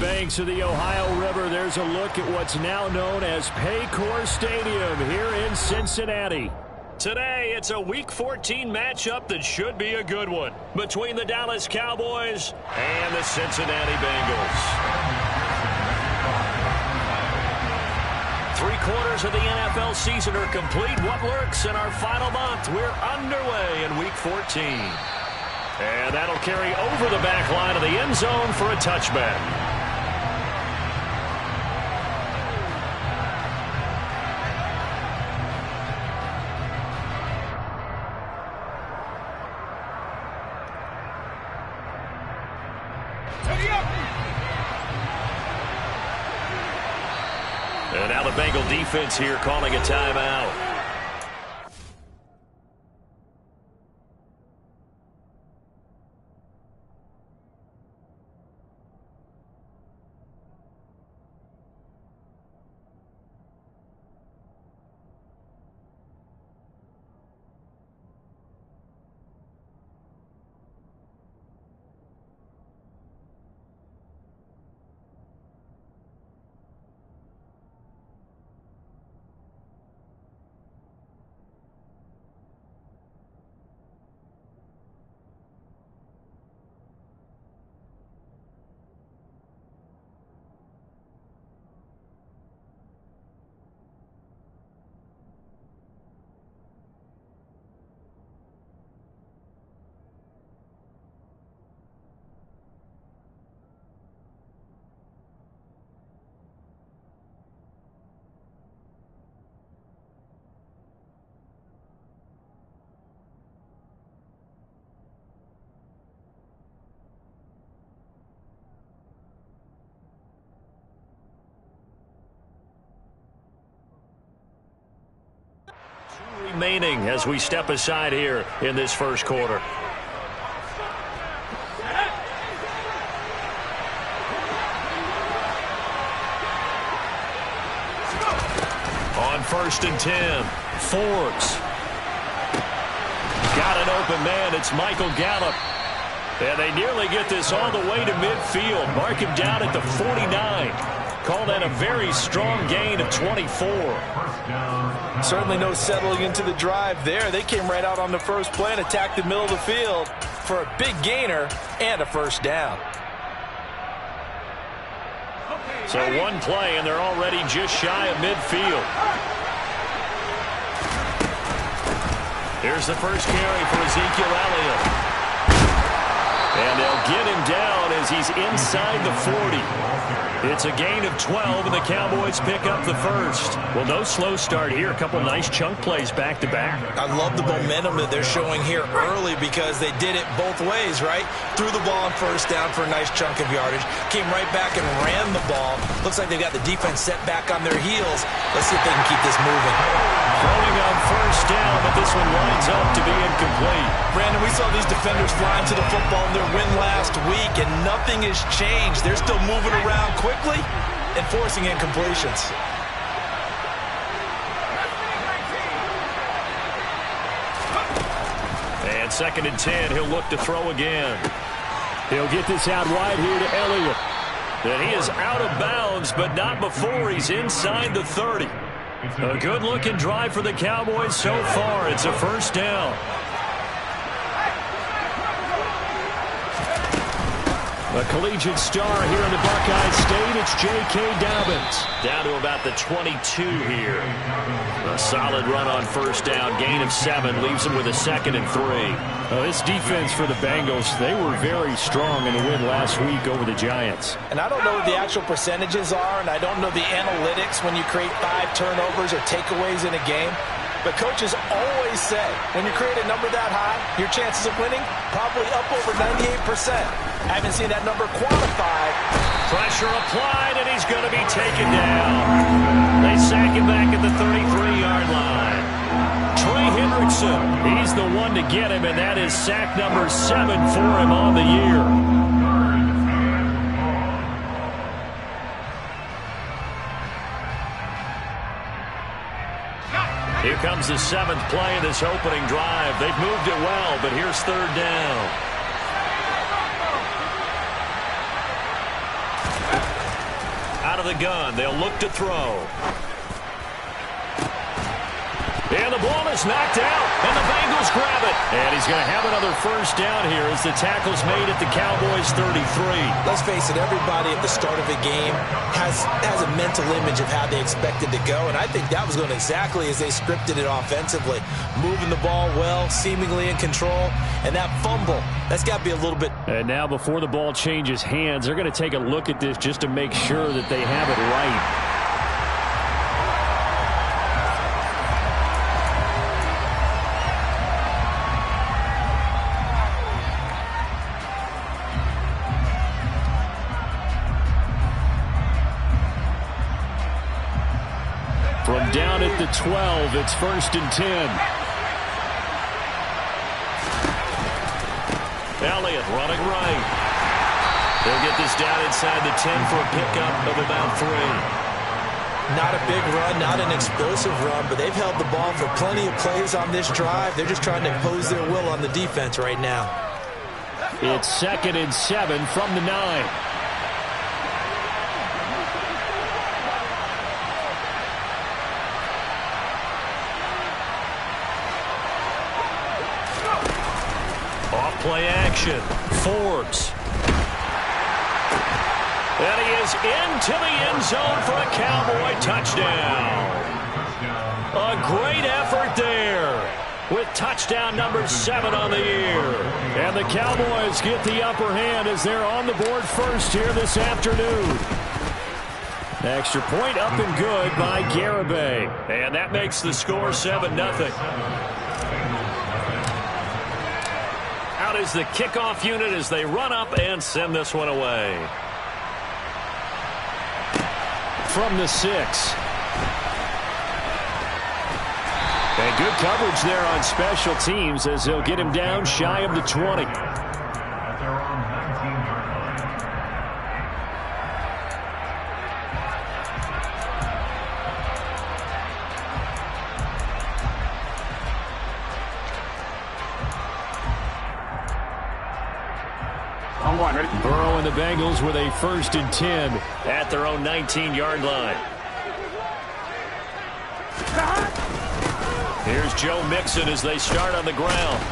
banks of the Ohio River, there's a look at what's now known as Paycor Stadium here in Cincinnati. Today, it's a Week 14 matchup that should be a good one between the Dallas Cowboys and the Cincinnati Bengals. 3/4 of the NFL season are complete. What lurks in our final month? We're underway in Week 14. And that'll carry over the back line of the end zone for a touchback. And now the Bengal defense here calling a timeout. Remaining as we step aside here in this first quarter. On 1st and 10, Forbes. Got an open man. It's Michael Gallup. And they nearly get this all the way to midfield. Mark him down at the 49. Call that a very strong gain of 24. Certainly no settling into the drive there. They came right out on the first play and attacked the middle of the field for a big gainer and a first down. So one play, and they're already just shy of midfield. Here's the first carry for Ezekiel Elliott. And they'll get him down as he's inside the 40. It's a gain of 12, and the Cowboys pick up the first. Well, no slow start here. A couple nice chunk plays back-to-back. I love the momentum that they're showing here early because they did it both ways, right? Threw the ball on first down for a nice chunk of yardage. Came right back and ran the ball. Looks like they've got the defense set back on their heels. Let's see if they can keep this moving. Throwing on first down, but this one lines up to be incomplete. Brandon, we saw these defenders flying to the football in their win last week, and nothing has changed. They're still moving around quickly and forcing incompletions. And 2nd and 10, he'll look to throw again. He'll get this out wide here to Elliott. And he is out of bounds, but not before he's inside the 30. A good-looking drive for the Cowboys so far. It's a first down. A collegiate star here in the Buckeye State, it's J.K. Dobbins. Down to about the 22 here. A solid run on first down, gain of 7, leaves him with a 2nd and 3. This defense for the Bengals, they were very strong in the win last week over the Giants. And I don't know what the actual percentages are, and I don't know the analytics when you create 5 turnovers or takeaways in a game. But coaches always say, when you create a number that high, your chances of winning probably up over 98%. I haven't seen that number quantified. Pressure applied, and he's going to be taken down. They sack him back at the 33-yard line. Trey Hendrickson, he's the one to get him, and that is sack number 7 for him on the year. Here comes the 7th play of this opening drive. They've moved it well, but here's 3rd down. Out of the gun, they'll look to throw. And the ball is knocked out, and the Bengals grab it. And he's going to have another first down here as the tackle's made at the Cowboys' 33. Let's face it, everybody at the start of a game has a mental image of how they expected to go, and I think that was going exactly as they scripted it offensively. Moving the ball well, seemingly in control, and that fumble, that's got to be a little bit. And now before the ball changes hands, they're going to take a look at this just to make sure that they have it right. From down at the 12, it's 1st and 10. Elliott running right. They'll get this down inside the 10 for a pickup of about 3. Not a big run, not an explosive run, but they've held the ball for plenty of plays on this drive. They're just trying to impose their will on the defense right now. It's 2nd and 7 from the 9. Play action. Forbes. And he is into the end zone for a Cowboy touchdown. A great effort there with touchdown number 7 on the year. And the Cowboys get the upper hand as they're on the board first here this afternoon. Extra point up and good by Garibay. And that makes the score 7-0. Out is the kickoff unit as they run up and send this one away. From the 6. And good coverage there on special teams as they'll get him down shy of the 20. Burrow and the Bengals with a 1st and 10 at their own 19-yard line. Here's Joe Mixon as they start on the ground.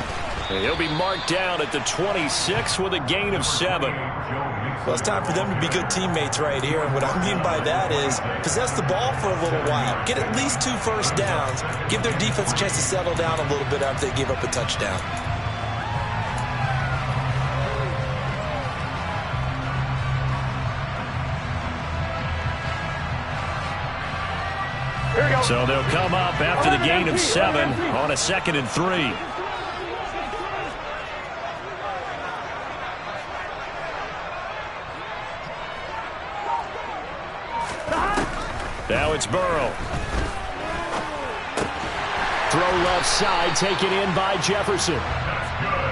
And he'll be marked down at the 26 with a gain of 7. Well, it's time for them to be good teammates right here. And what I mean by that is possess the ball for a little while. Get at least 2 first downs. Give their defense a chance to settle down a little bit after they give up a touchdown. So they'll come up after the gain of 7 on a 2nd and 3. Now it's Burrow. Throw left side, taken in by Jefferson.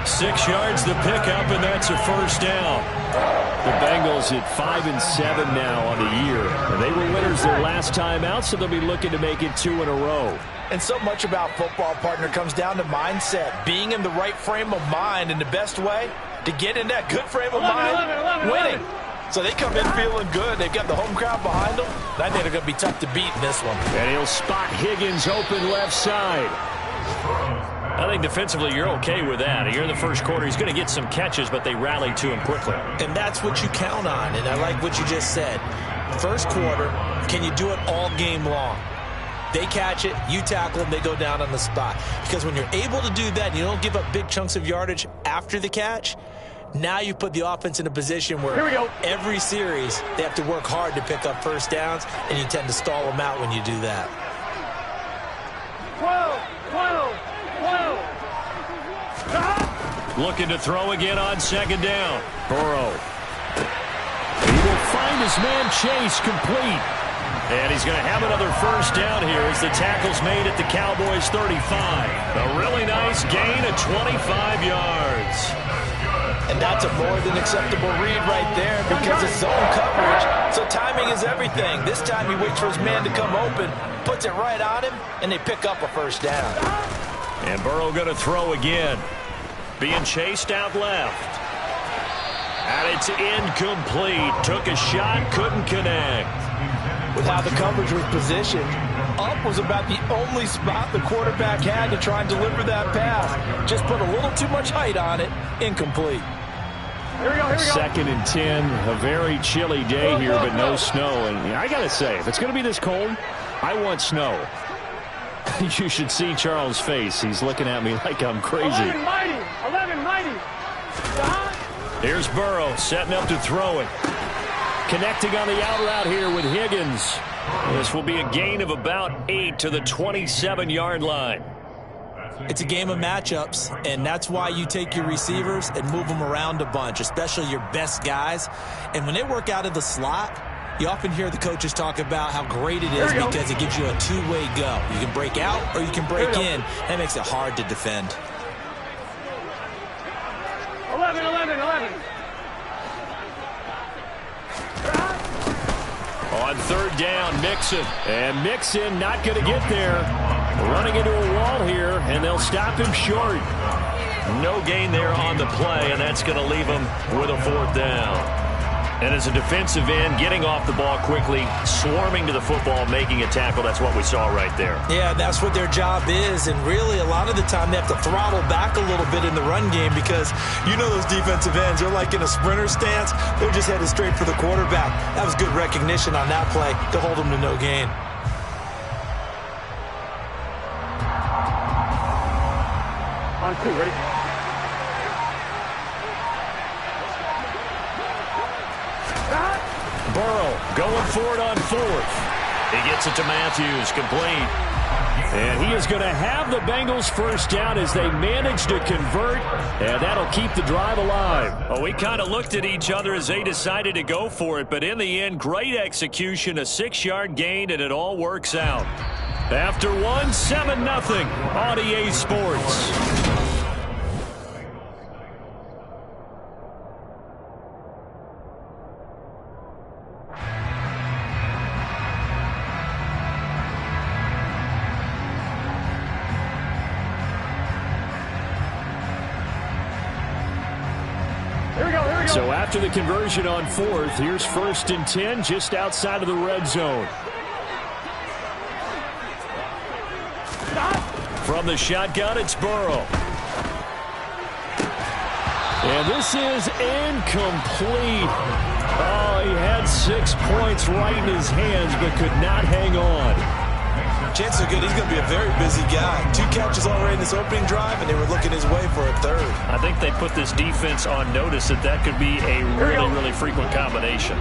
6 yards the pickup, and that's a first down. The Bengals at 5 and 7 now on the year. And they were winners their last time out, so they'll be looking to make it 2 in a row. And so much about football, partner, comes down to mindset. Being in the right frame of mind, and the best way to get in that good frame of mind, winning. So they come in feeling good. They've got the home crowd behind them. And I think they're going to be tough to beat in this one. And he'll spot Higgins open left side. I think defensively you're okay with that. Here in the first quarter, he's going to get some catches, but they rallied to him quickly. And that's what you count on, and I like what you just said. First quarter, can you do it all game long? They catch it, you tackle them, they go down on the spot. Because when you're able to do that and you don't give up big chunks of yardage after the catch, now you put the offense in a position where every series they have to work hard to pick up first downs, and you tend to stall them out when you do that. 12. Looking to throw again on 2nd down. Burrow. He will find his man Chase complete. And he's going to have another first down here as the tackle's made at the Cowboys' 35. A really nice gain of 25 yards. And that's a more than acceptable read right there because it's zone coverage. So timing is everything. This time he waits for his man to come open, puts it right on him, and they pick up a first down. And Burrow going to throw again. Being chased out left. And it's incomplete. Took a shot, couldn't connect. With how the coverage was positioned, up was about the only spot the quarterback had to try and deliver that pass. Just put a little too much height on it. Incomplete. Here we go. 2nd and 10. A very chilly day here, but no snow. And I got to say, if it's going to be this cold, I want snow. You should see Charles' face. He's looking at me like I'm crazy. 11 mighty. Here's Burrow setting up to throw it. Connecting on the out route here with Higgins. This will be a gain of about 8 to the 27-yard line. It's a game of matchups, and that's why you take your receivers and move them around a bunch, especially your best guys. And when they work out of the slot, you often hear the coaches talk about how great it is because it gives you a two-way go. You can break out or you can break in. That makes it hard to defend. 11. On 3rd down, Mixon. And Mixon not going to get there. Running into a wall here, and they'll stop him short. No gain there on the play, and that's going to leave him with a 4th down. And as a defensive end, getting off the ball quickly, swarming to the football, making a tackle, that's what we saw right there. Yeah, that's what their job is, and really a lot of the time they have to throttle back a little bit in the run game because you know those defensive ends, they're like in a sprinter stance. They're just headed straight for the quarterback. That was good recognition on that play to hold them to no gain. On 2, ready? Burrow going for it on 4th. He gets it to Matthews, complete. And he is going to have the Bengals 1st down as they manage to convert, and that'll keep the drive alive. Oh, we kind of looked at each other as they decided to go for it, but in the end, great execution, a 6-yard gain, and it all works out. After 1, 7-0 on EA Sports. So after the conversion on 4th, here's 1st and 10 just outside of the red zone. From the shotgun, it's Burrow. And this is incomplete. Oh, he had 6 points right in his hands, but could not hang on. Chances are good he's going to be a very busy guy. 2 catches already in this opening drive, and they were looking his way for a 3rd. I think they put this defense on notice that could be a really frequent combination.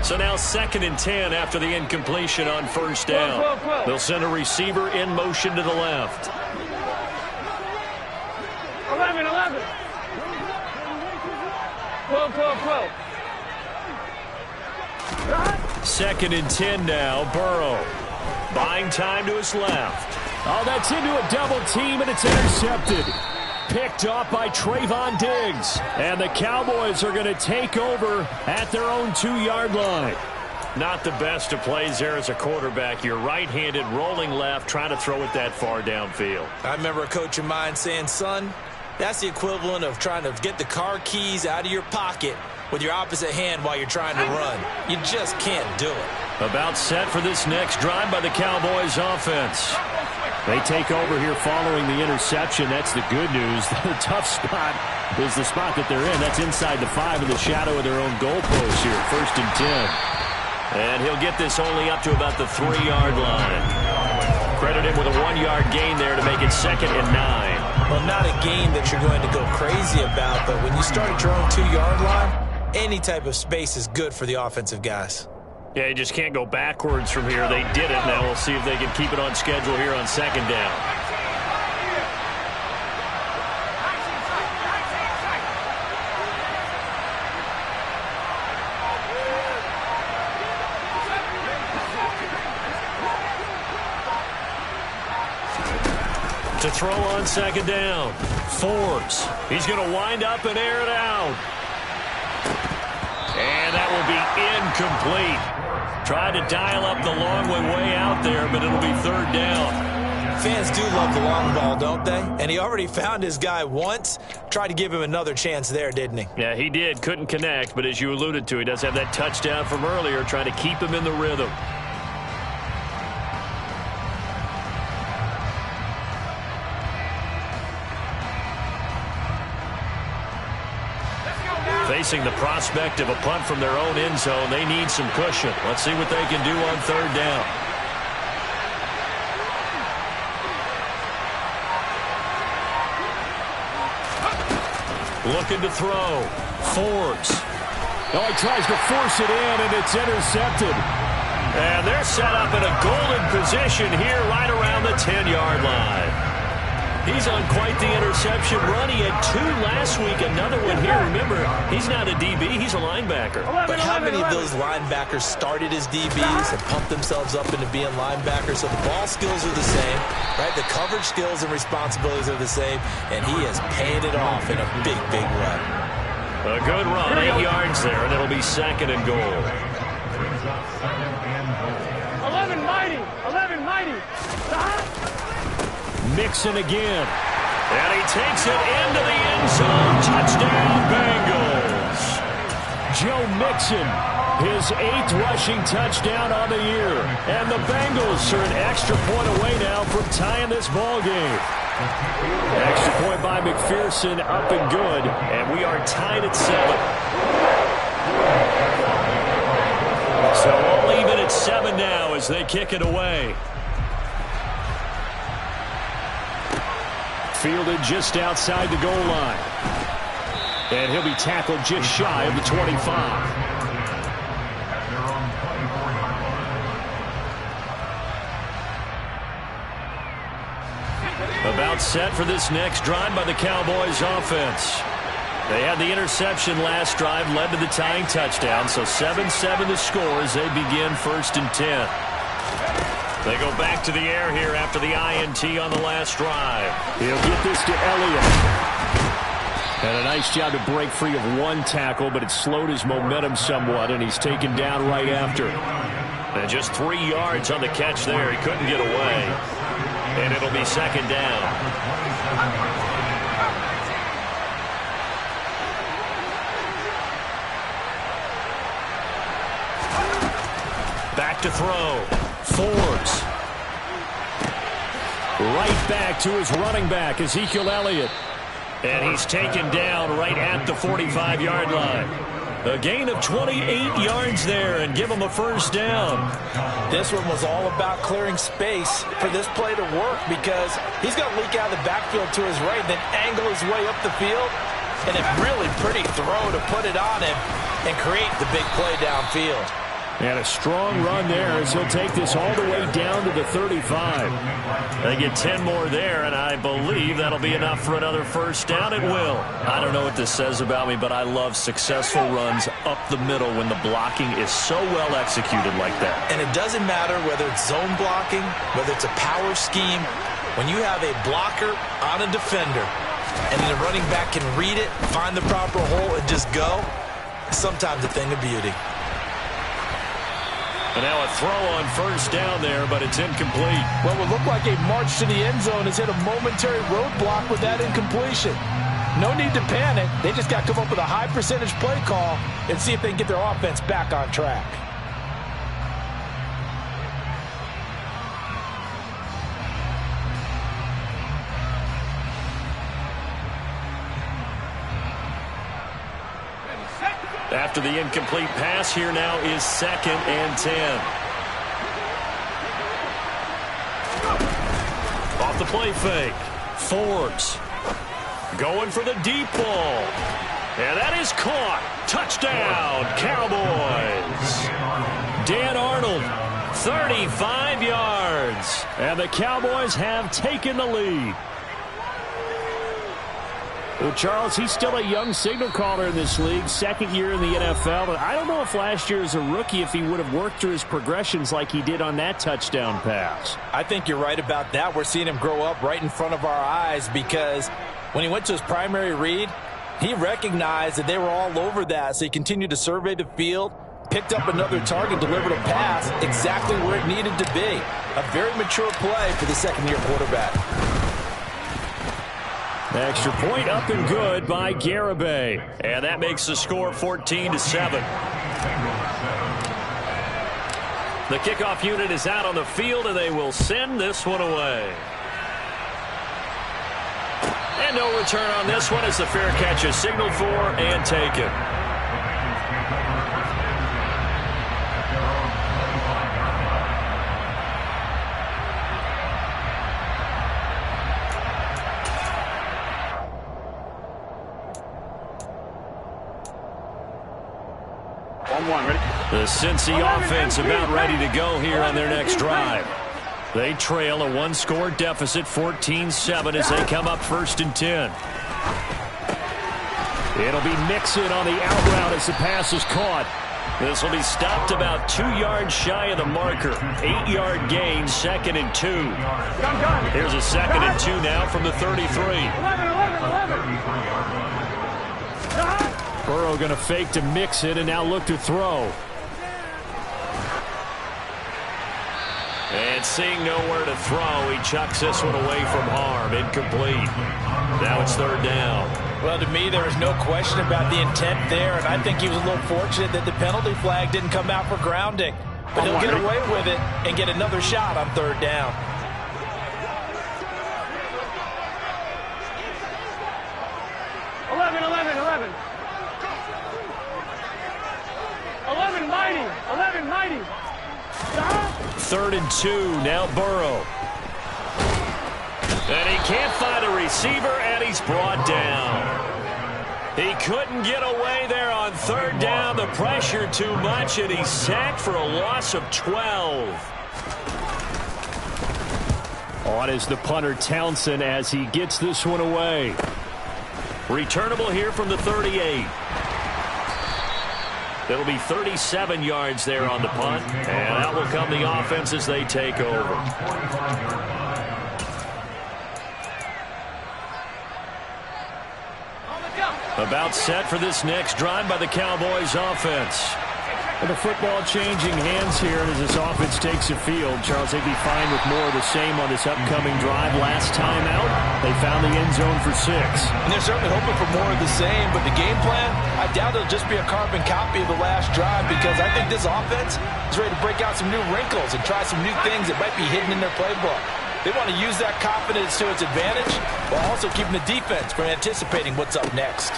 So now 2nd and 10 after the incompletion on 1st down. They'll send a receiver in motion to the left. 11. 12. 2nd and 10 now, Burrow. Buying time to his left. Oh, that's into a double team, and it's intercepted. Picked off by Trayvon Diggs. And the Cowboys are going to take over at their own 2-yard line. Not the best of plays there as a quarterback. You're right-handed, rolling left, trying to throw it that far downfield. I remember a coach of mine saying, son, that's the equivalent of trying to get the car keys out of your pocket with your opposite hand while you're trying to run. You just can't do it. About set for this next drive by the Cowboys offense. They take over here following the interception. That's the good news. The tough spot is the spot that they're in. That's inside the 5 in the shadow of their own goalpost here. 1st and 10. And he'll get this only up to about the 3-yard line. Credit him with a 1-yard gain there to make it 2nd and 9. Well, not a gain that you're going to go crazy about, but when you start at your own 2-yard line, any type of space is good for the offensive guys. Yeah, you just can't go backwards from here. They did it. Now we'll see if they can keep it on schedule here on 2nd down. To throw on 2nd down. Forbes. He's going to wind up and air it out. And that will be incomplete. Tried to dial up the long way out there, but it'll be 3rd down. Fans do love the long ball, don't they? And he already found his guy once. Tried to give him another chance there, didn't he? Yeah, he did. Couldn't connect, but as you alluded to, he does have that touchdown from earlier, trying to keep him in the rhythm. Facing the prospect of a punt from their own end zone, they need some cushion. Let's see what they can do on third down. Looking to throw. Forbes. Oh, he tries to force it in, and it's intercepted. And they're set up in a golden position here right around the 10-yard line. He's on quite the interception run. He had 2 last week, another one here. Remember, he's not a DB, he's a linebacker. But how many of those linebackers started as DBs and pumped themselves up into being linebackers? So the ball skills are the same, right? The coverage skills and responsibilities are the same, and he has paid it off in a big, big run. A good run, 8 yards there, and it'll be 2nd and goal. 11 mighty. 11 mighty. Mixon again. And he takes it into the end zone. Touchdown, Bengals. Joe Mixon, his 8th rushing touchdown on the year. And the Bengals are an extra point away now from tying this ball game. Extra point by McPherson, up and good. And we are tied at 7. So all even at 7 now as they kick it away. Fielded just outside the goal line. And he'll be tackled just shy of the 25. About set for this next drive by the Cowboys offense. They had the interception last drive, led to the tying touchdown, so 7-7 the score as they begin 1st and 10. They go back to the air here after the INT on the last drive. He'll get this to Elliott. And a nice job to break free of 1 tackle, but it slowed his momentum somewhat, and he's taken down right after. And just 3 yards on the catch there. He couldn't get away. And it'll be 2nd down. Back to throw. Forbes. Right back to his running back, Ezekiel Elliott. And he's taken down right at the 45-yard line. A gain of 28 yards there and give him a 1st down. This one was all about clearing space for this play to work because he's going to leak out of the backfield to his right, then angle his way up the field. And a really pretty throw to put it on him and create the big play downfield. And a strong run there as he'll take this all the way down to the 35. They get 10 more there, and I believe that'll be enough for another 1st down. It will. I don't know what this says about me, but I love successful runs up the middle when the blocking is so well executed like that. And it doesn't matter whether it's zone blocking, whether it's a power scheme. When you have a blocker on a defender, and the running back can read it, find the proper hole, and just go, sometimes a thing of beauty. And now a throw on 1st down there, but it's incomplete. What would look like a march to the end zone has hit a momentary roadblock with that incompletion. No need to panic. They just got to come up with a high percentage play call and see if they can get their offense back on track. After the incomplete pass, here now is 2nd and 10. Off the play fake. Forbes going for the deep ball. And that is caught. Touchdown, Cowboys. Dan Arnold, 35 yards. And the Cowboys have taken the lead. Well, Charles, he's still a young signal caller in this league, 2nd year in the NFL. But I don't know if last year as a rookie if he would have worked through his progressions like he did on that touchdown pass. I think you're right about that. We're seeing him grow up right in front of our eyes because when he went to his primary read, he recognized that they were all over that. So he continued to survey the field, picked up another target, delivered a pass exactly where it needed to be. A very mature play for the second-year quarterback. Extra point up and good by Garibay. And that makes the score 14-7. The kickoff unit is out on the field, and they will send this one away. And no return on this one as the fair catch is signaled for and taken. The Cincy offense about ready to go here on their next drive. They trail a one-score deficit, 14-7, as they come up 1st and 10. It'll be Mixon on the out route as the pass is caught. This will be stopped about 2 yards shy of the marker. 8-yard gain, 2nd and 2. Here's a 2nd and 2 now from the 33. Burrow going to fake to Mixon and now look to throw. And seeing nowhere to throw, he chucks this one away from harm. Incomplete. Now it's 3rd down. Well, to me, there is no question about the intent there, and I think he was a little fortunate that the penalty flag didn't come out for grounding. But he'll get away with it and get another shot on 3rd down. Mighty. 3rd and 2, now Burrow. And he can't find a receiver, and he's brought down. He couldn't get away there on 3rd down. The pressure too much, and he's sacked for a loss of 12. On is the punter Townsend as he gets this one away. Returnable here from the 38. It'll be 37 yards there on the punt, and out will come the offense as they take over. About set for this next drive by the Cowboys offense. And the football changing hands here as this offense takes the field. Charles, they'd be fine with more of the same on this upcoming drive. Last time out, they found the end zone for 6. And they're certainly hoping for more of the same, but the game plan, I doubt it'll just be a carbon copy of the last drive, because I think this offense is ready to break out some new wrinkles and try some new things that might be hidden in their playbook. They want to use that confidence to its advantage while also keeping the defense from anticipating what's up next.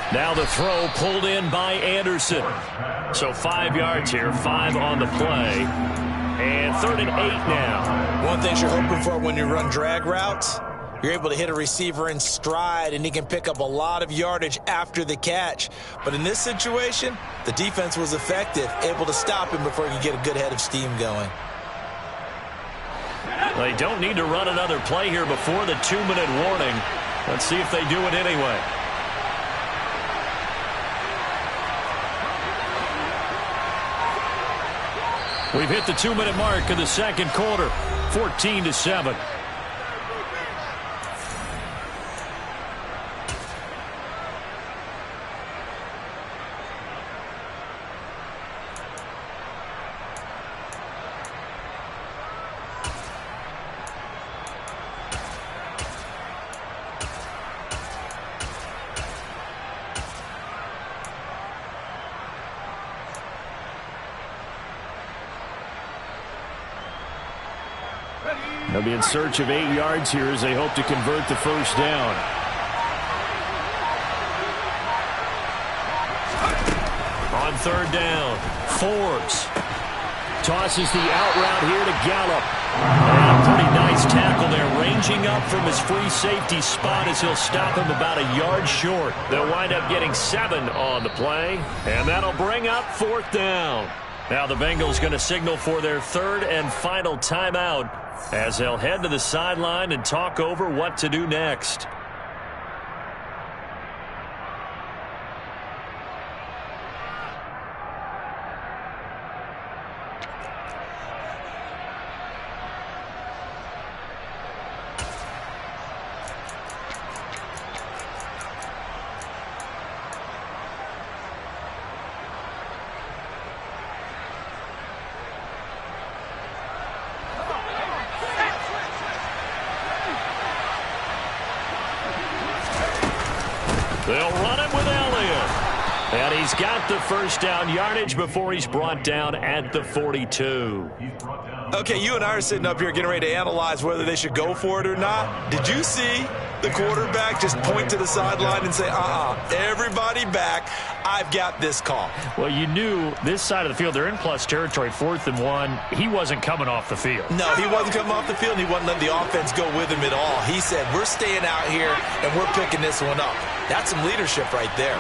Now the throw pulled in by Anderson. So 5 yards here, 5 on the play. And 3rd and 8 now. One thing you're hoping for when you run drag routes, you're able to hit a receiver in stride, and he can pick up a lot of yardage after the catch. But in this situation, the defense was effective, able to stop him before he could get a good head of steam going. They don't need to run another play here before the 2-minute warning. Let's see if they do it anyway. We've hit the 2-minute mark of the second quarter, 14-7. They'll be in search of 8 yards here as they hope to convert the 1st down. On 3rd down, Forbes Tosses the out route here to Gallup. And a pretty nice tackle there, ranging up from his free safety spot as he'll stop him about a yard short. They'll wind up getting 7 on the play, and that'll bring up 4th down. Now the Bengals going to signal for their 3rd and final timeout as they'll head to the sideline and talk over what to do next. They'll run it with Elliott. And he's got the first down yardage before he's brought down at the 42. Okay, you and I are sitting up here getting ready to analyze whether they should go for it or not. Did you see the quarterback just point to the sideline and say, everybody back, I've got this call? Well, you knew this side of the field, they're in plus territory, 4th and 1. He wasn't coming off the field. No, he wasn't coming off the field, and he wasn't letting the offense go with him at all. He said, we're staying out here, and we're picking this one up. That's some leadership right there.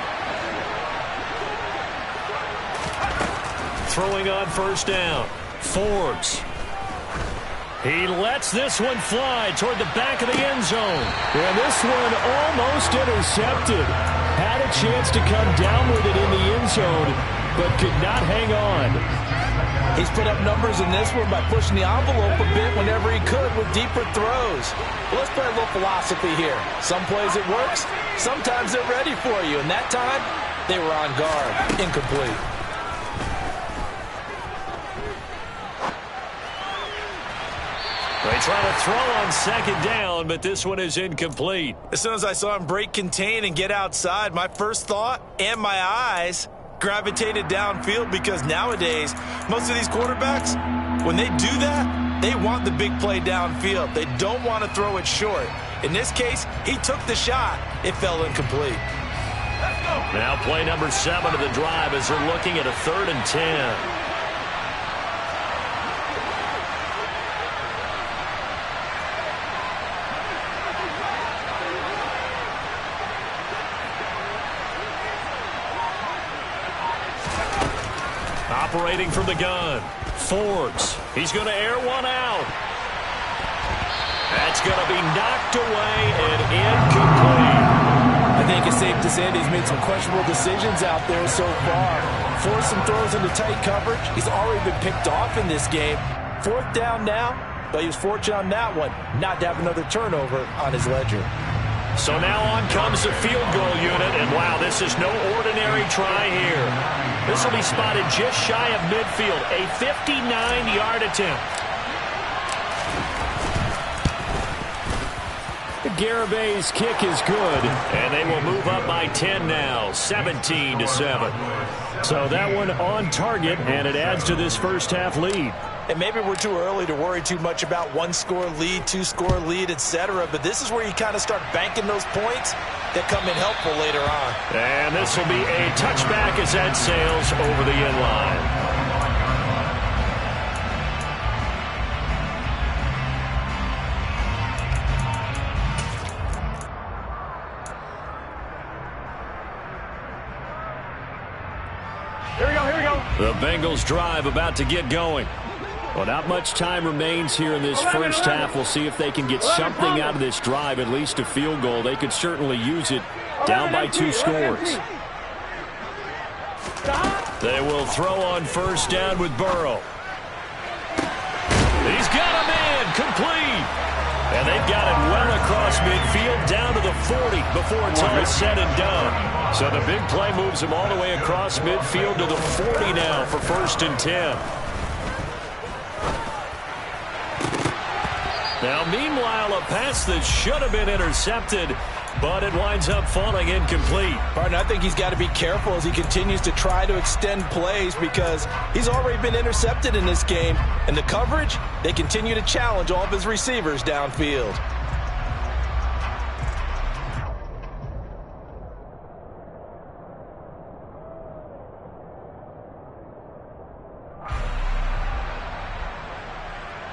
Throwing on first down, Forbes. He lets this one fly toward the back of the end zone. And this one almost intercepted. Had a chance to come down with it in the end zone, but could not hang on. He's put up numbers in this one by pushing the envelope a bit whenever he could with deeper throws. But let's play a little philosophy here. Some plays it works, sometimes they're ready for you. And that time, they were on guard. Incomplete. They try to throw on second down, but this one is incomplete. As soon as I saw him break contain and get outside, my first thought and my eyes gravitated downfield, because nowadays, most of these quarterbacks, when they do that, they want the big play downfield. They don't want to throw it short. In this case, he took the shot. It fell incomplete. Now play number 7 of the drive as they're looking at a 3rd and 10. Operating from the gun, Forbes. He's going to air one out. That's going to be knocked away and incomplete. I think it's safe to say that he's made some questionable decisions out there so far. Forced some throws into tight coverage. He's already been picked off in this game. 4th down now, but he was fortunate on that one not to have another turnover on his ledger. So now on comes the field goal unit, and wow, this is no ordinary try here. This will be spotted just shy of midfield, a 59-yard attempt. Garabay's kick is good. And they will move up by 10 now, 17-7. So that one on target, and it adds to this first half lead. And maybe we're too early to worry too much about 1-score lead, 2-score lead, etc. But this is where you kind of start banking those points that come in helpful later on. And this will be a touchback as that sails over the end line. Here we go. The Bengals drive about to get going. Well, not much time remains here in this first half. We'll see if they can get something out of this drive, at least a field goal. They could certainly use it down by 2 scores. They will throw on first down with Burrow. He's got him in, complete. And they've got it well across midfield down to the 40 before it's all said and done. So the big play moves him all the way across midfield to the 40 now for 1st and 10. Now, meanwhile, a pass that should have been intercepted, but it winds up falling incomplete. Partner, I think he's got to be careful as he continues to try to extend plays, because he's already been intercepted in this game. And the coverage, they continue to challenge all of his receivers downfield.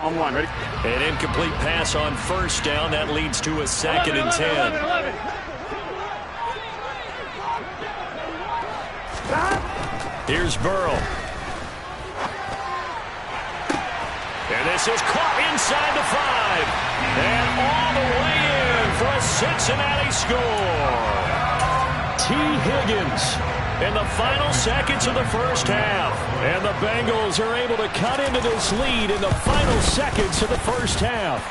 On one, ready? An incomplete pass on first down. That leads to a 2nd and 10. 11. Here's Burrow. And this is caught inside the 5. And all the way in for a Cincinnati score. T. Higgins in the final seconds of the first half. And the Bengals are able to cut into this lead in the final seconds of the first half.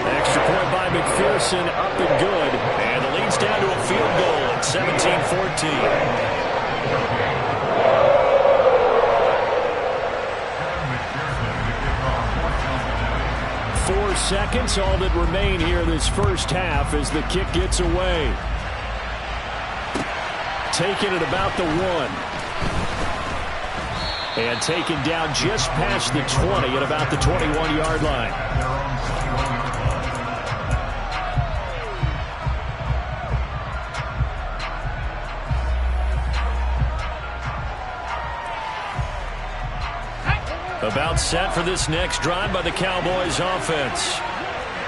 Extra point by McPherson, up and good. And the lead's down to a field goal at 17-14. 4 seconds, all that remain here this first half as the kick gets away. taken at about the 1. And taken down just past the 20 at about the 21-yard line. About set for this next drive by the Cowboys offense.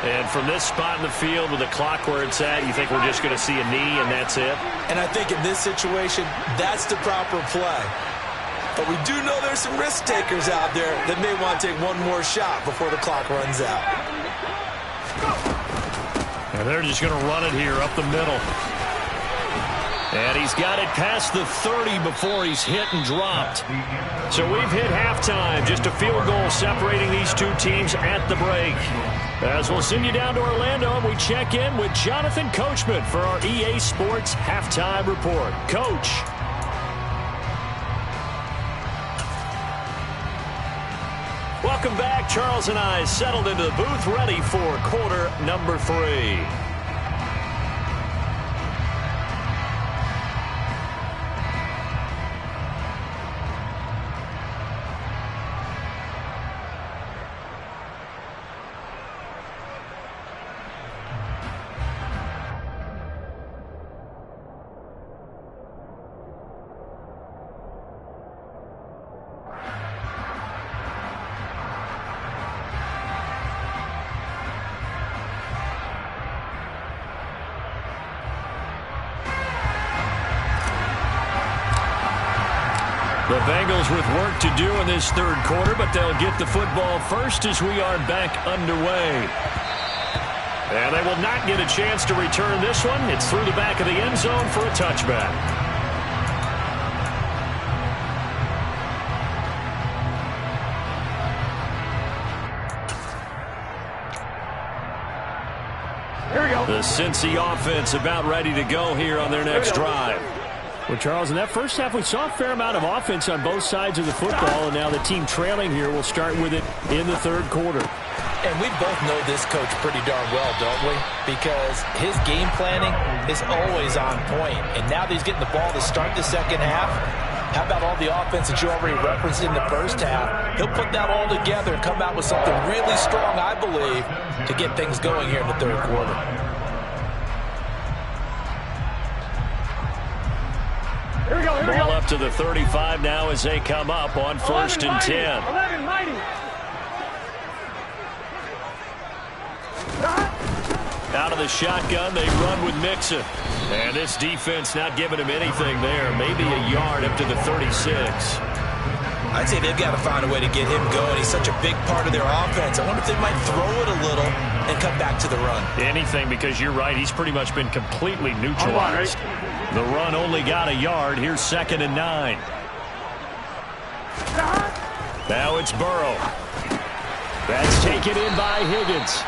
And from this spot in the field with the clock where it's at, you think we're just going to see a knee and that's it? And I think in this situation, that's the proper play. But we do know there's some risk takers out there that may want to take one more shot before the clock runs out. And they're just going to run it here up the middle. And he's got it past the 30 before he's hit and dropped. So we've hit halftime. Just a field goal separating these two teams at the break. As we'll send you down to Orlando, and we check in with Jonathan Coachman for our EA Sports Halftime Report. Coach. Welcome back. Charles and I settled into the booth, ready for quarter number 3. The Bengals with work to do in this third quarter, but they'll get the football first as we are back underway. And they will not get a chance to return this one. It's through the back of the end zone for a touchback. Here we go. The Cincy offense about ready to go here on their next drive. Well, Charles, in that first half, we saw a fair amount of offense on both sides of the football, and now the team trailing here will start with it in the third quarter. And we both know this coach pretty darn well, don't we? Because his game planning is always on point. And now that he's getting the ball to start the second half, how about all the offense that you already referenced in the first half? He'll put that all together and come out with something really strong, I believe, to get things going here in the third quarter. Ball up to the 35 now as they come up on 1st and 10. Out of the shotgun, they run with Mixon. And this defense not giving him anything there. Maybe a yard up to the 36. I'd say they've got to find a way to get him going. He's such a big part of their offense. I wonder if they might throw it a little and come back to the run. Anything, because you're right. He's pretty much been completely neutralized. The run only got a yard. Here's 2nd and 9. Now it's Burrow. That's taken in by Higgins.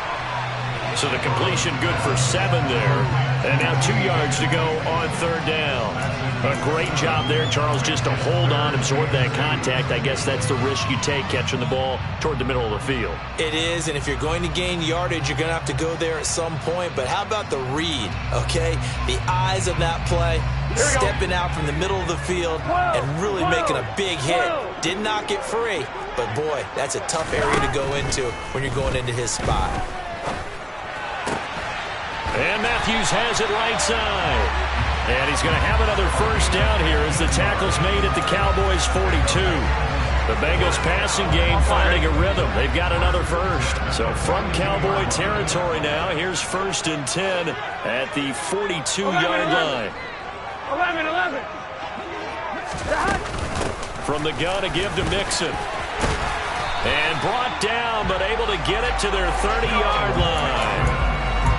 So the completion good for 7 there. And now 2 yards to go on 3rd down. A great job there, Charles, just to hold on, absorb that contact. I guess that's the risk you take catching the ball toward the middle of the field. It is, and if you're going to gain yardage, you're going to have to go there at some point. But how about the read, okay? The eyes of that play, stepping out from the middle of the field and really making a big hit. Did not get free, but boy, that's a tough area to go into when you're going into his spot. And Matthews has it right side. And he's going to have another first down here as the tackle's made at the Cowboys' 42. The Bengals passing game finding a rhythm. They've got another first. So from Cowboy territory now, here's 1st and 10 at the 42-yard line. 11. From the gun to give to Mixon. And brought down, but able to get it to their 30-yard line.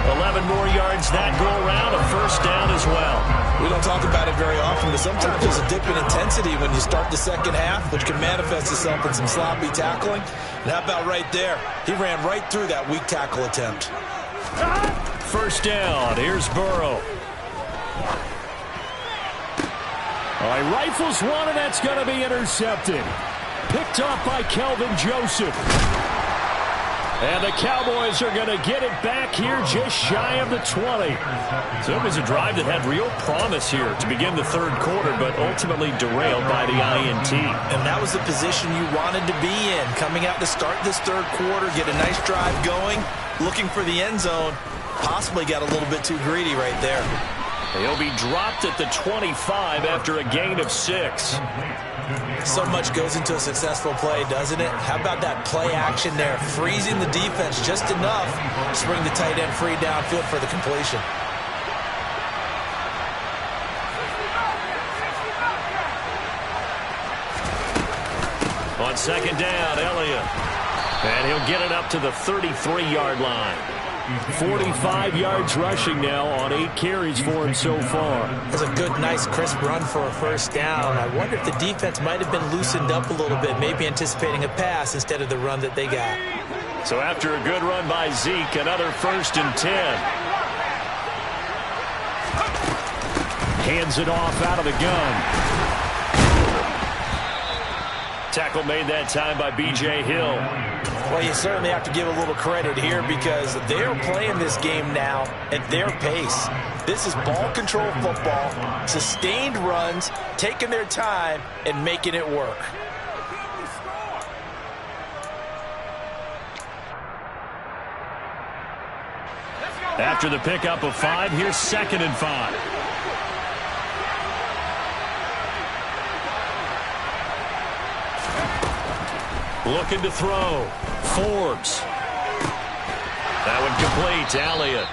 11 more yards that go around, a first down as well. We don't talk about it very often, but sometimes there's a dip in intensity when you start the second half, which can manifest itself in some sloppy tackling. And how about right there? He ran right through that weak tackle attempt. First down. Here's Burrow. All right, rifles one, and that's going to be intercepted. Picked off by Kelvin Joseph. And the Cowboys are going to get it back here just shy of the 20. So it was a drive that had real promise here to begin the third quarter, but ultimately derailed by the INT. And that was the position you wanted to be in. Coming out to start this third quarter, get a nice drive going, looking for the end zone. Possibly got a little bit too greedy right there. He'll be dropped at the 25 after a gain of 6. So much goes into a successful play, doesn't it? How about that play action there? Freezing the defense just enough to bring the tight end free downfield for the completion. On second down, Elliott. And he'll get it up to the 33-yard line. 45 yards rushing now on 8 carries for him so far. That's a good, nice, crisp run for a first down. I wonder if the defense might have been loosened up a little bit, maybe anticipating a pass instead of the run that they got. So after a good run by Zeke, another 1st and 10. Hands it off out of the gun. Tackle made that time by B.J. Hill. Well, you certainly have to give a little credit here because they're playing this game now at their pace. This is ball control football, sustained runs, taking their time and making it work. After the pickup of 5, here's 2nd and 5. Looking to throw. Forbes. That one complete to Elliott.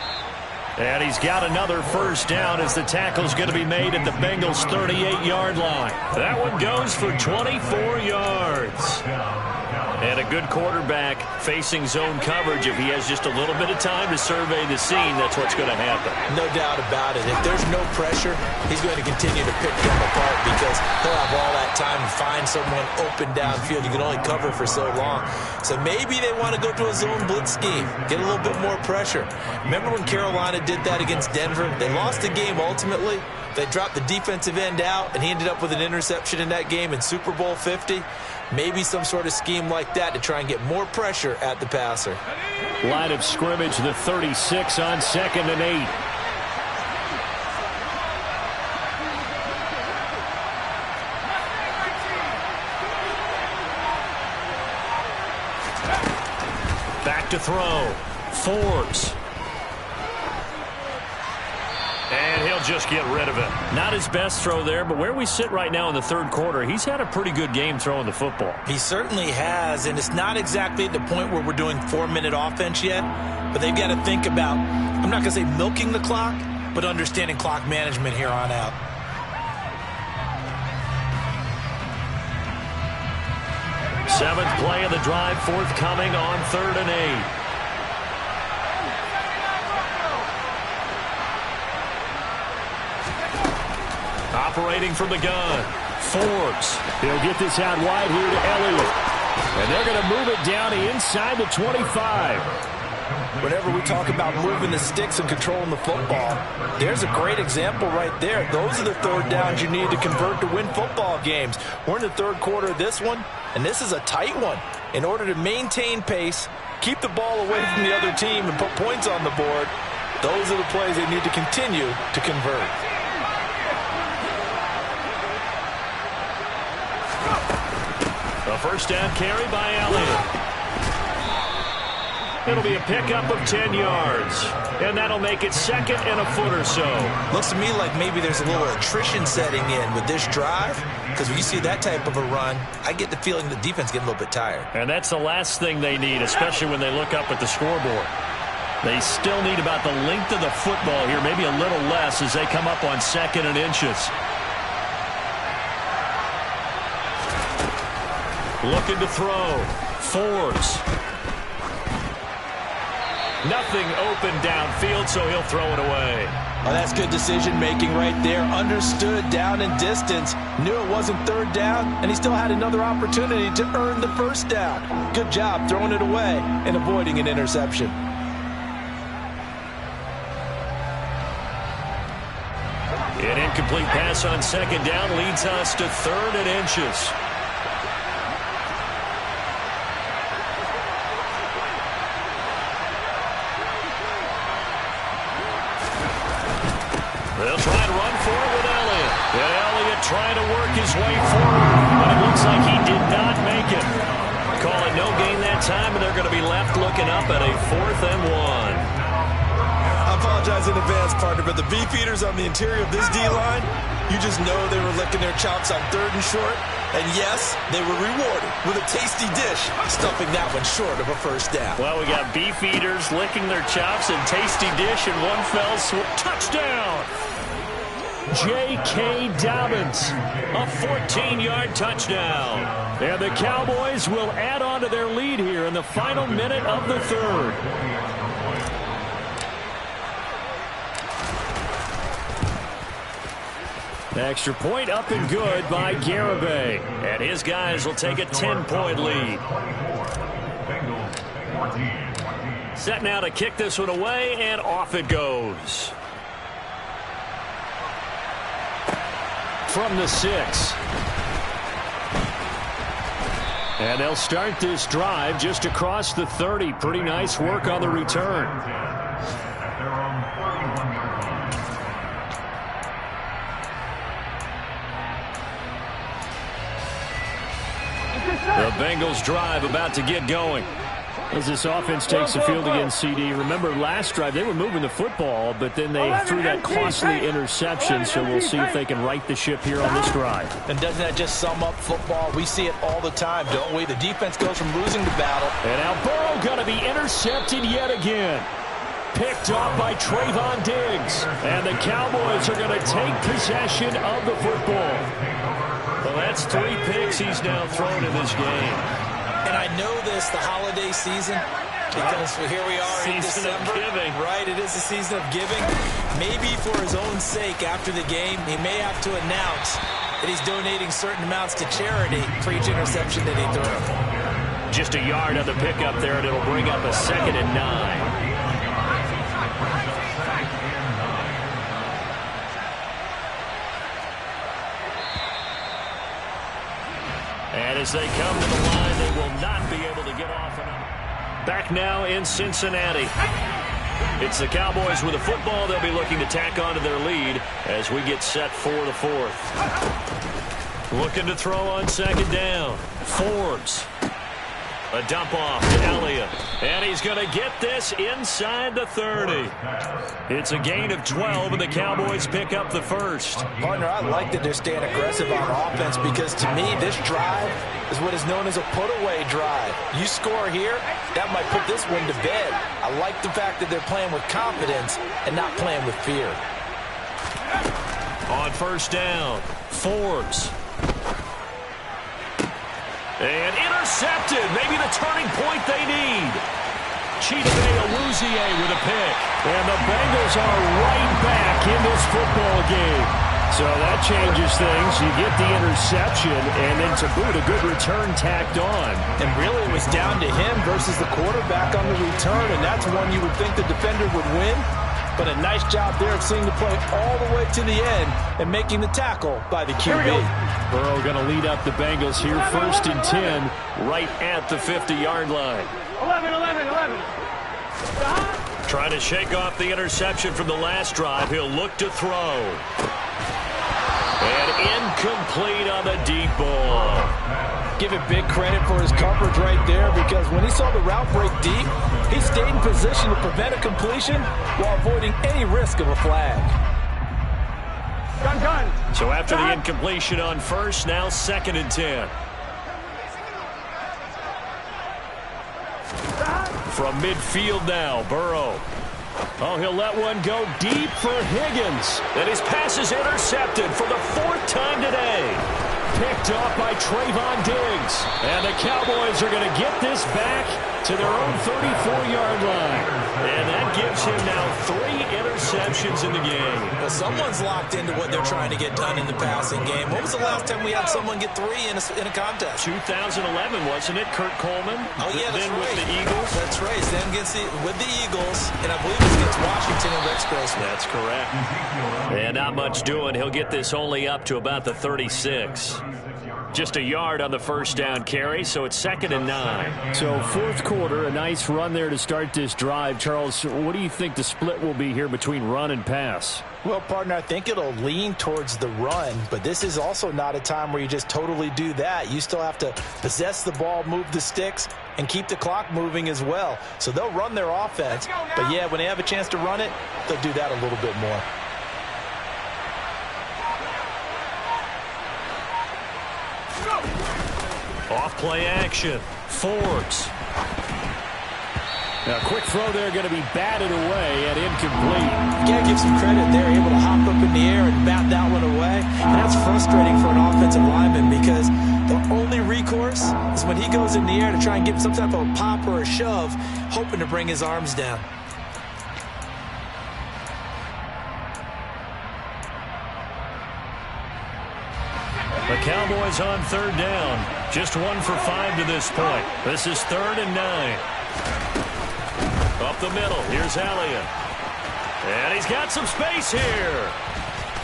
And he's got another first down as the tackle's going to be made at the Bengals' 38-yard line. That one goes for 24 yards. And a good quarterback facing zone coverage. If he has just a little bit of time to survey the scene, that's what's going to happen. No doubt about it. If there's no pressure, he's going to continue to pick them apart because he'll have all that time to find someone open downfield. You can only cover for so long. So maybe they want to go to a zone blitz scheme, get a little bit more pressure. Remember when Carolina did that against Denver? They lost the game ultimately. They dropped the defensive end out, and he ended up with an interception in that game in Super Bowl 50. Maybe some sort of scheme like that to try and get more pressure at the passer. Line of scrimmage, the 36 on 2nd and 8. Back to throw. Forbes. And he'll just get rid of it. Not his best throw there, but where we sit right now in the third quarter, he's had a pretty good game throwing the football. He certainly has, and it's not exactly at the point where we're doing 4-minute offense yet, but they've got to think about, I'm not going to say milking the clock, but understanding clock management here on out. Seventh play of the drive, forthcoming on 3rd and 8. Operating from the gun, Forbes. He'll get this out wide here to Elliott. And they're going to move it down inside the 25. Whenever we talk about moving the sticks and controlling the football, there's a great example right there. Those are the third downs you need to convert to win football games. We're in the third quarter of this one, and this is a tight one. In order to maintain pace, keep the ball away from the other team, and put points on the board, those are the plays they need to continue to convert. A first down carry by Elliott. It'll be a pickup of 10 yards. And that'll make it 2nd and a foot or so. Looks to me like maybe there's a little attrition setting in with this drive. Because when you see that type of a run, I get the feeling the defense getting a little bit tired. And that's the last thing they need, especially when they look up at the scoreboard. They still need about the length of the football here, maybe a little less as they come up on 2nd and inches. Looking to throw. Forbes. Nothing open downfield, so he'll throw it away. Oh, that's good decision-making right there. Understood down and distance. Knew it wasn't 3rd down, and he still had another opportunity to earn the first down. Good job throwing it away and avoiding an interception. An incomplete pass on 2nd down leads us to 3rd and inches. They'll try and run for it with Elliott. And Elliott trying to work his way forward, but it looks like he did not make it. Calling no gain that time, and they're going to be left looking up at a 4th and 1. I apologize in advance, partner, but the beefeaters on the interior of this D-line, you just know they were licking their chops on 3rd and short. And yes, they were rewarded with a tasty dish, stuffing that one short of a first down. Well, we got beefeaters licking their chops and tasty dish in one fell swoop. Touchdown! J.K. Dobbins, a 14-yard touchdown. And the Cowboys will add on to their lead here in the final minute of the 3rd. Extra point up and good by Garibay. And his guys will take a 10-point lead. Set now to kick this one away, and off it goes. From the 6. And they'll start this drive just across the 30. Pretty nice work on the return. The Bengals drive about to get going. As this offense takes the field against CD, remember last drive they were moving the football, but then they threw that costly interception, so we'll see if they can right the ship here on this drive. And doesn't that just sum up football? We see it all the time, don't we? The defense goes from losing to battle. And now Burrow going to be intercepted yet again. Picked off by Trayvon Diggs. And the Cowboys are going to take possession of the football. Well, that's 3 picks he's now thrown in this game. And I know this, the holiday season, because here we are in December. Giving. Right, it is the season of giving. Maybe for his own sake after the game, he may have to announce that he's donating certain amounts to charity for each interception that he threw. Just a yard on the pickup there, and it'll bring up a 2nd and 9. And as they come to the line, they will not be able to get off. Back now in Cincinnati. It's the Cowboys with the football. They'll be looking to tack on to their lead as we get set for the 4th. Looking to throw on 2nd down. Forbes. A dump off to Elliott. And he's going to get this inside the 30. It's a gain of 12, and the Cowboys pick up the 1st. Partner, I like that they're staying aggressive on offense because, to me, this drive is what is known as a put-away drive. You score here, that might put this one to bed. I like the fact that they're playing with confidence and not playing with fear. On 1st down, Forbes. And intercepted. Maybe the turning point they need. Chidobe Awuzie with a pick. And the Bengals are right back in this football game. So that changes things. You get the interception, and then to boot, a good return tacked on. And really, it was down to him versus the quarterback on the return, and that's one you would think the defender would win. But a nice job there of seeing the play all the way to the end and making the tackle by the QB. Burrow going to lead up the Bengals here, 1st and 10, right at the 50-yard line. 11. Trying to shake off the interception from the last drive. He'll look to throw. And incomplete on the deep ball. Give it big credit for his coverage right there, because when he saw the route break deep, he stayed in position to prevent a completion while avoiding any risk of a flag. Gun. So after the incompletion on 1st, now 2nd and 10. From midfield now, Burrow. Oh, he'll let one go deep for Higgins. And his pass is intercepted for the 4th time today. Picked off by Trayvon Diggs. And the Cowboys are going to get this back to their own 34-yard line. And that gives him now 3 interceptions in the game. Well, someone's locked into what they're trying to get done in the passing game. When was the last time we had someone get 3 in a contest? 2011, wasn't it? Kurt Coleman. Oh, yeah, that's then right. With the Eagles. That's right. Then with the Eagles, and I believe it's against Washington and Rex Grossman. That's correct. And not much doing. He'll get this only up to about the 36. Just a yard on the first down carry, so it's 2nd and 9. So fourth quarter, a nice run there to start this drive. Charles, what do you think the split will be here between run and pass? Well, partner, I think it'll lean towards the run, but this is also not a time where you just totally do that. You still have to possess the ball, move the sticks, and keep the clock moving as well. So they'll run their offense, but yeah, when they have a chance to run it, they'll do that a little bit more. Off play action. Forbes. A quick throw there going to be batted away and incomplete. You got to give some credit. They're able to hop up in the air and bat that one away. And that's frustrating for an offensive lineman because the only recourse is when he goes in the air to try and get some type of a pop or a shove, hoping to bring his arms down. The Cowboys on 3rd down. Just 1 for 5 to this point. This is 3rd and 9. Up the middle. Here's Elliott. And he's got some space here.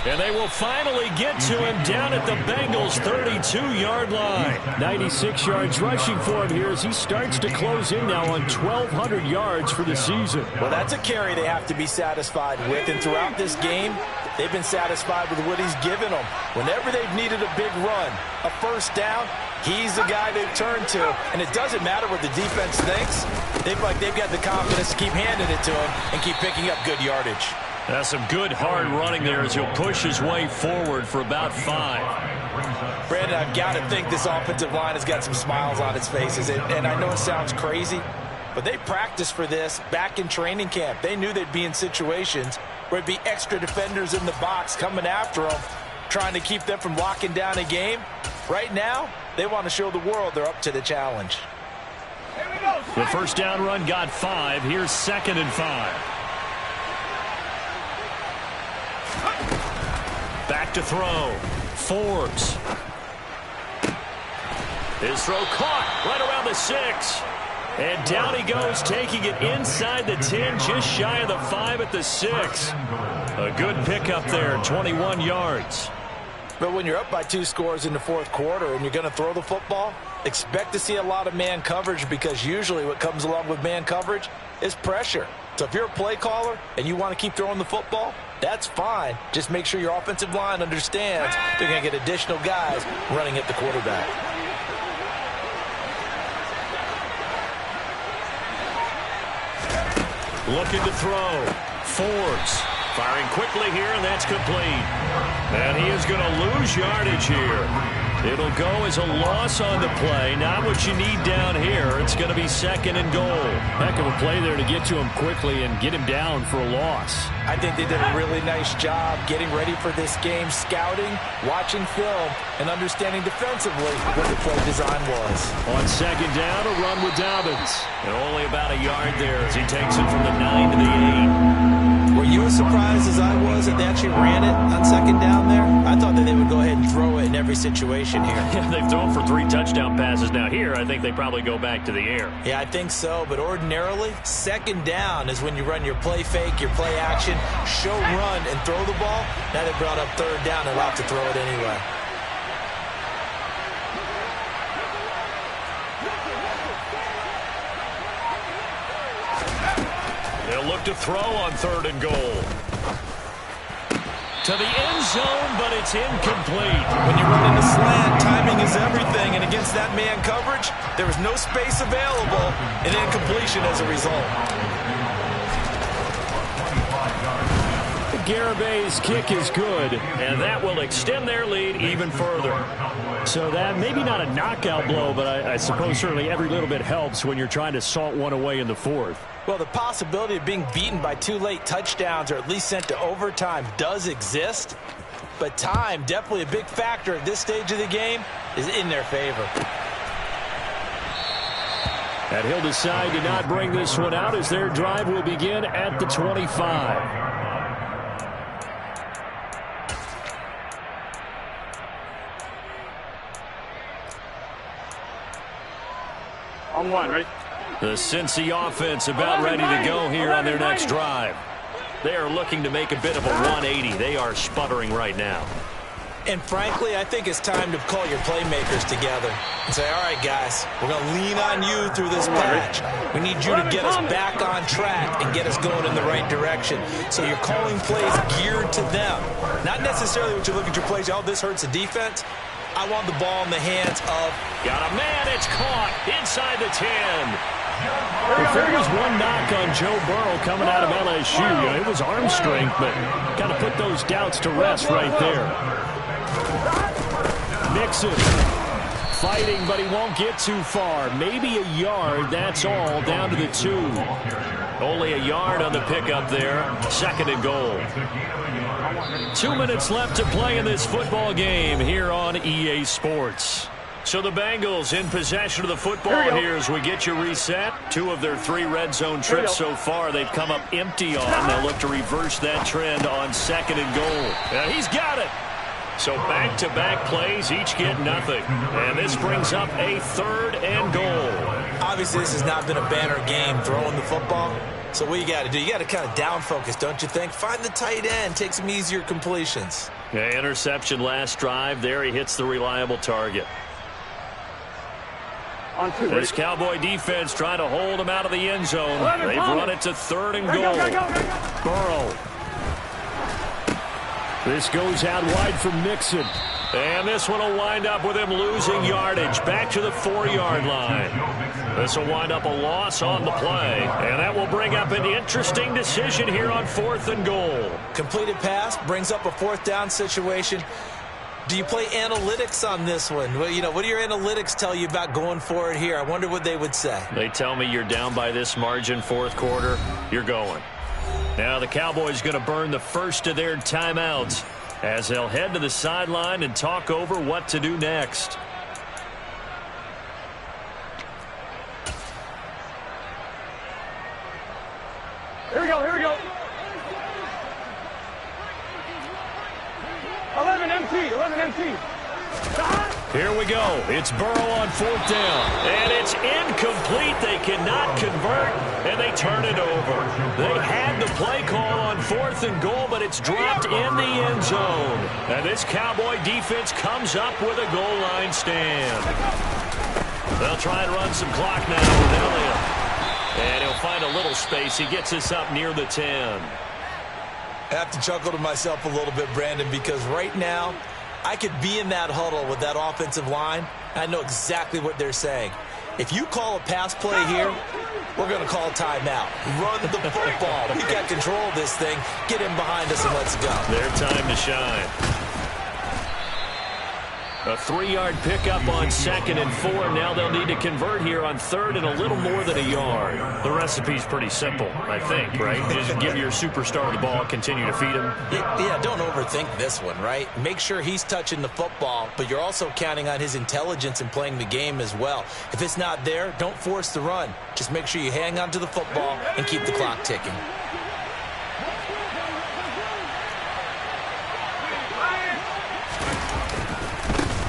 And they will finally get to him down at the Bengals' 32-yard line. 96 yards rushing for him here as he starts to close in now on 1,200 yards for the season. Well, that's a carry they have to be satisfied with. And throughout this game, they've been satisfied with what he's given them. Whenever they've needed a big run, a first down, he's the guy they've turned to. And it doesn't matter what the defense thinks. They've got the confidence to keep handing it to him and keep picking up good yardage. That's some good hard running there as he'll push his way forward for about 5. Brandon, I've got to think this offensive line has got some smiles on its faces. And I know it sounds crazy, but they practiced for this back in training camp. They knew they'd be in situations where it'd be extra defenders in the box coming after them, trying to keep them from locking down a game. Right now, they want to show the world they're up to the challenge. The first down run got 5. Here's 2nd and 5. Back to throw. Forbes. His throw caught right around the 6. And down he goes, taking it inside the 10, just shy of the 5 at the 6. A good pickup there, 21 yards. But when you're up by 2 scores in the fourth quarter and you're going to throw the football, expect to see a lot of man coverage because usually what comes along with man coverage is pressure. So if you're a play caller and you want to keep throwing the football, that's fine. Just make sure your offensive line understands they're going to get additional guys running at the quarterback. Looking to throw. Forbes firing quickly here, and that's complete. And he is going to lose yardage here. It'll go as a loss on the play. Not what you need down here. It's going to be 2nd and goal. Heck of a play there to get to him quickly and get him down for a loss. I think they did a really nice job getting ready for this game, scouting, watching film, and understanding defensively what the play design was. On 2nd down, a run with Dobbins. And only about a yard there as he takes it from the 9 to the 8. Were you as surprised as I was that they actually ran it on 2nd down there? I thought that they would go ahead and throw it in every situation here. Yeah, they've thrown for 3 touchdown passes. Now here, I think they probably go back to the air. Yeah, I think so. But ordinarily, 2nd down is when you run your play fake, your play action, show run, and throw the ball. Now they brought up 3rd down. They'll have to throw it anyway. They'll look to throw on 3rd and goal. To the end zone, but it's incomplete. When you run in a slant, timing is everything. And against that man coverage, there was no space available, and incompletion as a result. Garabay's kick is good, and that will extend their lead even further. So that maybe not a knockout blow, but I suppose certainly every little bit helps when you're trying to salt one away in the fourth. Well, the possibility of being beaten by 2 late touchdowns or at least sent to overtime does exist, but time, definitely a big factor at this stage of the game, is in their favor. And he'll decide to not bring this one out as their drive will begin at the 25. On 1, ready? The Cincy offense about ready to go here on their next drive. They are looking to make a bit of a 180. They are sputtering right now. And frankly, I think it's time to call your playmakers together and say, all right, guys, we're going to lean on you through this patch. We need you to get us back on track and get us going in the right direction. So you're calling plays geared to them. Not necessarily what you look at your plays, oh, this hurts the defense. I want the ball in the hands of... Got a man, it's caught inside the 10. If there was one knock on Joe Burrow coming out of LSU, it was arm strength, but kind of put those doubts to rest right there. Mixon fighting, but he won't get too far. Maybe a yard, that's all, down to the 2. Only a yard on the pickup there. 2nd and goal. 2 minutes left to play in this football game here on EA Sports. So the Bengals in possession of the football here as we get you reset. 2 of their 3 red zone trips so far they've come up empty on. They'll look to reverse that trend on 2nd and goal. And he's got it. So back-to-back plays, each get nothing. And this brings up a 3rd and goal. Obviously, this has not been a banner game throwing the football. So what you got to do, you got to kind of down focus, don't you think? Find the tight end, take some easier completions. Yeah, interception last drive. There he hits the reliable target. This Cowboy defense trying to hold him out of the end zone. They've run it to 3rd and goal. Burrow. This goes out wide for Mixon. And this one will wind up with him losing yardage back to the 4-yard line. This will wind up a loss on the play. And that will bring up an interesting decision here on 4th and goal. Completed pass brings up a 4th down situation. Do you play analytics on this one? Well, you know, what do your analytics tell you about going for it here? I wonder what they would say. They tell me you're down by this margin 4th quarter, you're going. Now the Cowboys going to burn the first of their timeouts as they'll head to the sideline and talk over what to do next. Here we go, here we go. 11 MT. Here we go. It's Burrow on 4th down. And it's incomplete. They cannot convert, and they turn it over. They had the play call on 4th and goal, but it's dropped in the end zone. And this Cowboy defense comes up with a goal line stand. They'll try and run some clock now with Elliott. And he'll find a little space. He gets us up near the 10. I have to chuckle to myself a little bit, Brandon, because right now I could be in that huddle with that offensive line. I know exactly what they're saying. If you call a pass play here, we're going to call timeout. Run the football. We've got control of this thing. Get in behind us and let's go. Their time to shine. A 3-yard pickup on 2nd and 4. Now they'll need to convert here on 3rd and a little more than a yard. The recipe's pretty simple, I think, right? Just give your superstar the ball, continue to feed him. Yeah, don't overthink this one, right? Make sure he's touching the football, but you're also counting on his intelligence in playing the game as well. If it's not there, don't force the run. Just make sure you hang on to the football and keep the clock ticking.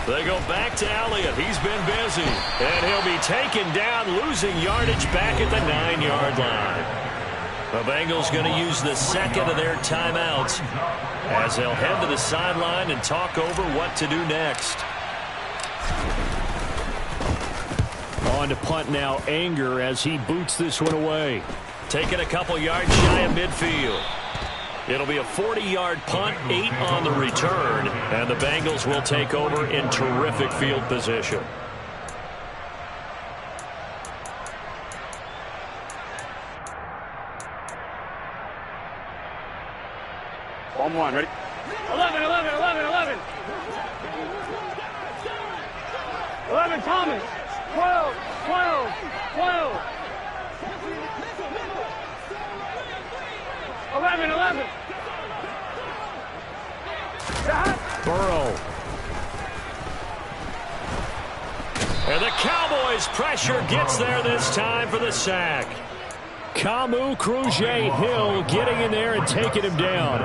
They go back to Elliott. He's been busy. And he'll be taken down, losing yardage back at the 9-yard line. The Bengals going to use the 2nd of their timeouts as they'll head to the sideline and talk over what to do next. On to punt now, Anger, as he boots this one away. Taking a couple yards shy of midfield. It'll be a 40-yard punt, 8 on the return, and the Bengals will take over in terrific field position. On 1, ready? 11. 11, Thomas. 12. 11. Burrow. And the Cowboys' pressure gets there this time for the sack. Kamu Grugier-Hill getting in there and taking him down.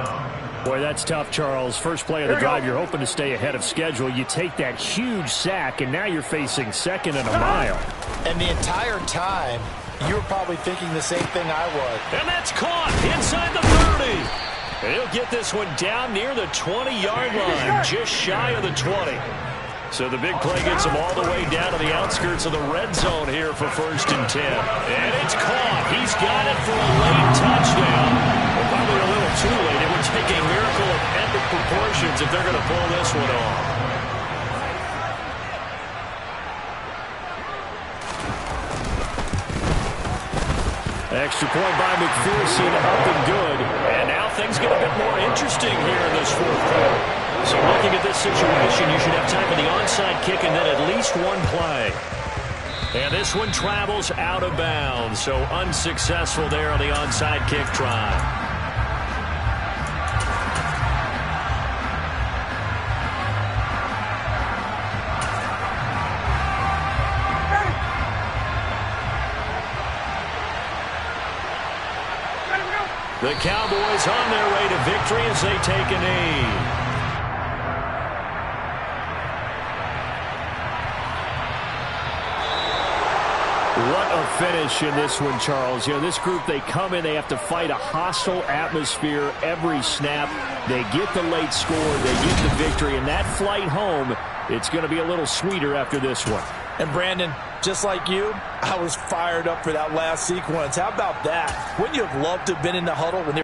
Boy, that's tough, Charles. First play of the drive, you're hoping to stay ahead of schedule. You take that huge sack, and now you're facing 2nd and a mile. And the entire time, you were probably thinking the same thing I was. And that's caught inside the 30. He'll get this one down near the 20-yard line, just shy of the 20. So the big play gets him all the way down to the outskirts of the red zone here for 1st and 10. And it's caught. He's got it for a late touchdown. Well, probably a little too late. It would take a miracle of epic proportions if they're going to pull this one off. Extra point by McPherson, up and good. And now things get a bit more interesting here in this 4th quarter. So looking at this situation, you should have time for the onside kick and then at least one play. And this one travels out of bounds, so unsuccessful there on the onside kick try. The Cowboys on their way to victory as they take a knee. What a finish in this one, Charles. You know, this group, they come in, they have to fight a hostile atmosphere every snap. They get the late score, they get the victory, and that flight home, it's going to be a little sweeter after this one. And Brandon, just like you, I was fired up for that last sequence. How about that? Wouldn't you have loved to have been in the huddle when they